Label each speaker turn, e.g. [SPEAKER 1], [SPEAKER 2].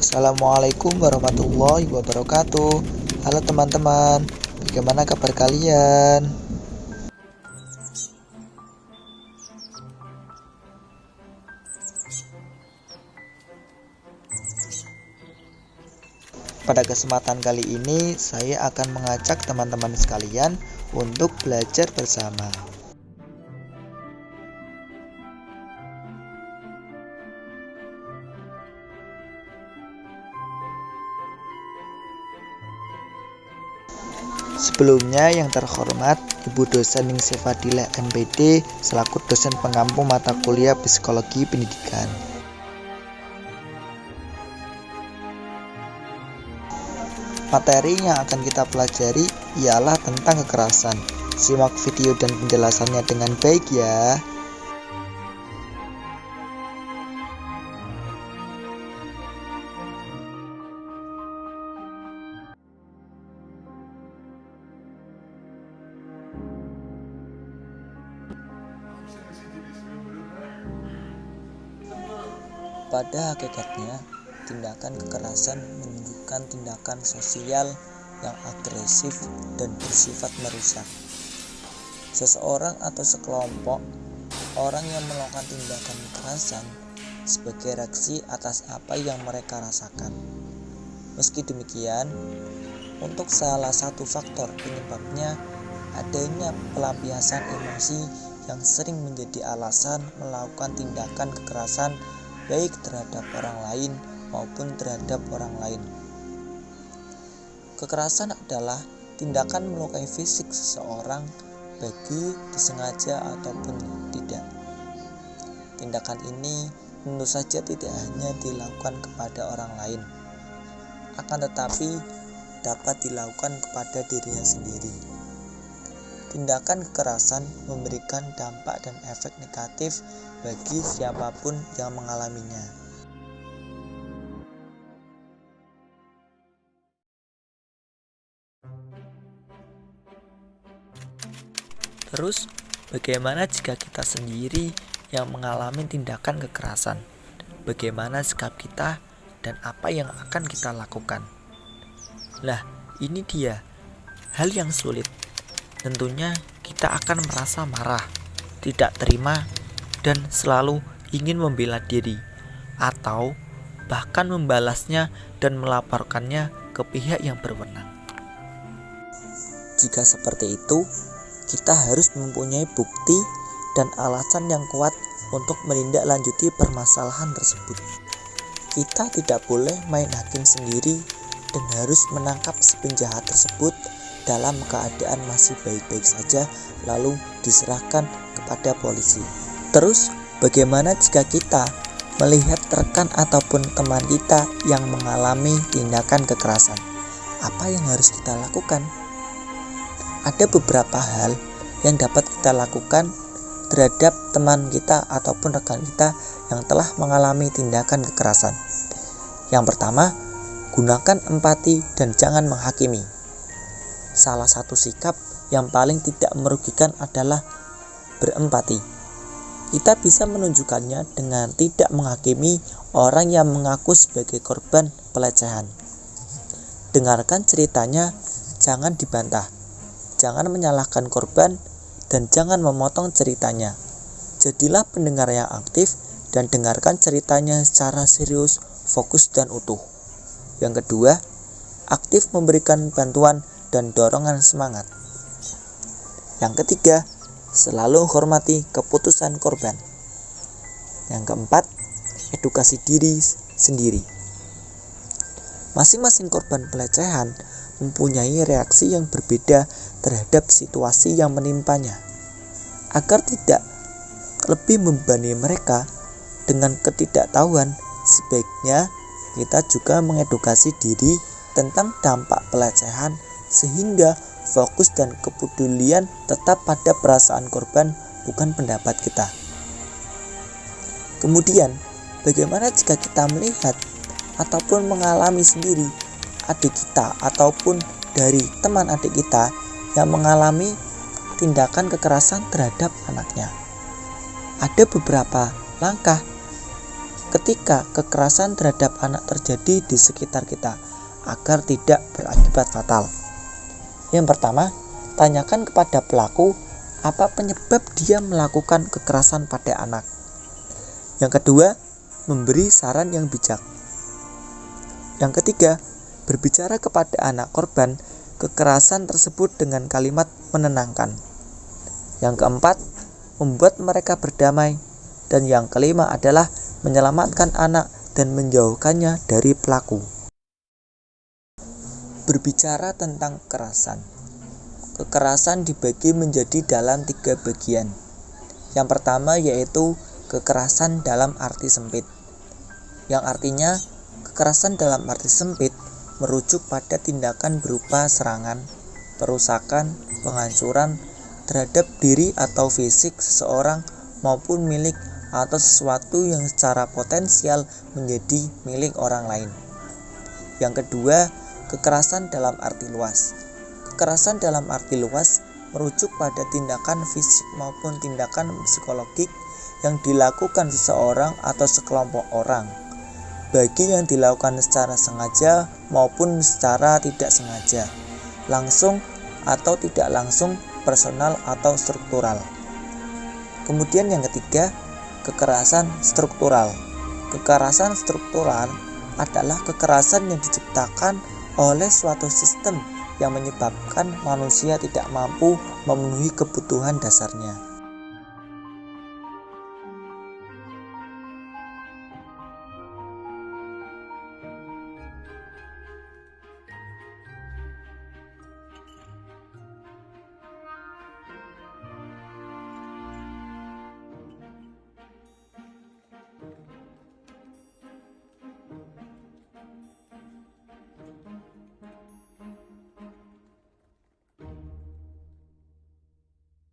[SPEAKER 1] Assalamualaikum warahmatullahi wabarakatuh. Halo teman-teman, bagaimana kabar kalian? Pada kesempatan kali ini, saya akan mengajak teman-teman sekalian untuk belajar bersama. Sebelumnya yang terhormat Ibu dosen Ningsih Fadilah MPD selaku dosen pengampu mata kuliah Psikologi Pendidikan. Materi yang akan kita pelajari ialah tentang kekerasan. Simak video dan penjelasannya dengan baik ya. Pada hakikatnya, tindakan kekerasan menunjukkan tindakan sosial yang agresif dan bersifat merusak. Seseorang atau sekelompok orang yang melakukan tindakan kekerasan sebagai reaksi atas apa yang mereka rasakan. Meski demikian, untuk salah satu faktor penyebabnya adanya pelampiasan emosi yang sering menjadi alasan melakukan tindakan kekerasan baik terhadap orang lain maupun terhadap orang lain. Kekerasan adalah tindakan melukai fisik seseorang baik disengaja ataupun tidak. Tindakan ini tentu saja tidak hanya dilakukan kepada orang lain, akan tetapi dapat dilakukan kepada dirinya sendiri. Tindakan kekerasan memberikan dampak dan efek negatif bagi siapapun yang mengalaminya. Terus, bagaimana jika kita sendiri yang mengalami tindakan kekerasan? Bagaimana sikap kita dan apa yang akan kita lakukan? Nah, ini dia hal yang sulit. Tentunya kita akan merasa marah, tidak terima, dan selalu ingin membela diri, atau bahkan membalasnya dan melaporkannya ke pihak yang berwenang. Jika seperti itu, kita harus mempunyai bukti dan alasan yang kuat untuk menindaklanjuti permasalahan tersebut. Kita tidak boleh main hakim sendiri dan harus menangkap si penjahat tersebut dalam keadaan masih baik-baik saja lalu diserahkan kepada polisi. Terus, bagaimana jika kita melihat rekan ataupun teman kita yang mengalami tindakan kekerasan? Apa yang harus kita lakukan? Ada beberapa hal yang dapat kita lakukan terhadap teman kita ataupun rekan kita yang telah mengalami tindakan kekerasan. Yang pertama, gunakan empati dan jangan menghakimi. Salah satu sikap yang paling tidak merugikan adalah berempati. Kita bisa menunjukkannya dengan tidak menghakimi orang yang mengaku sebagai korban pelecehan. Dengarkan ceritanya, jangan dibantah. Jangan menyalahkan korban dan jangan memotong ceritanya. Jadilah pendengar yang aktif dan dengarkan ceritanya secara serius, fokus dan utuh. Yang kedua, aktif memberikan bantuan dan dorongan semangat. Yang ketiga, selalu hormati keputusan korban. Yang keempat, edukasi diri sendiri. Masing-masing korban pelecehan mempunyai reaksi yang berbeda terhadap situasi yang menimpanya. Agar tidak lebih membebani mereka dengan ketidaktahuan, sebaiknya kita juga mengedukasi diri tentang dampak pelecehan sehingga fokus dan kepedulian tetap pada perasaan korban, bukan pendapat kita. Kemudian, bagaimana jika kita melihat ataupun mengalami sendiri adik kita ataupun dari teman adik kita yang mengalami tindakan kekerasan terhadap anaknya? Ada beberapa langkah ketika kekerasan terhadap anak terjadi di sekitar kita agar tidak berakibat fatal. Yang pertama, tanyakan kepada pelaku apa penyebab dia melakukan kekerasan pada anak. Yang kedua, memberi saran yang bijak. Yang ketiga, berbicara kepada anak korban kekerasan tersebut dengan kalimat menenangkan. Yang keempat, membuat mereka berdamai. Dan yang kelima adalah menyelamatkan anak dan menjauhkannya dari pelaku. Berbicara tentang kekerasan. Kekerasan dibagi menjadi dalam 3 bagian. Yang pertama yaitu kekerasan dalam arti sempit. Yang artinya kekerasan dalam arti sempit merujuk pada tindakan berupa serangan, perusakan, penghancuran terhadap diri atau fisik seseorang maupun milik atau sesuatu yang secara potensial menjadi milik orang lain. Yang kedua, kekerasan dalam arti luas. Kekerasan dalam arti luas merujuk pada tindakan fisik maupun tindakan psikologik yang dilakukan seseorang atau sekelompok orang, bagi yang dilakukan secara sengaja maupun secara tidak sengaja, langsung atau tidak langsung, personal atau struktural. Kemudian yang ketiga, kekerasan struktural. Kekerasan struktural adalah kekerasan yang diciptakan oleh suatu sistem yang menyebabkan manusia tidak mampu memenuhi kebutuhan dasarnya.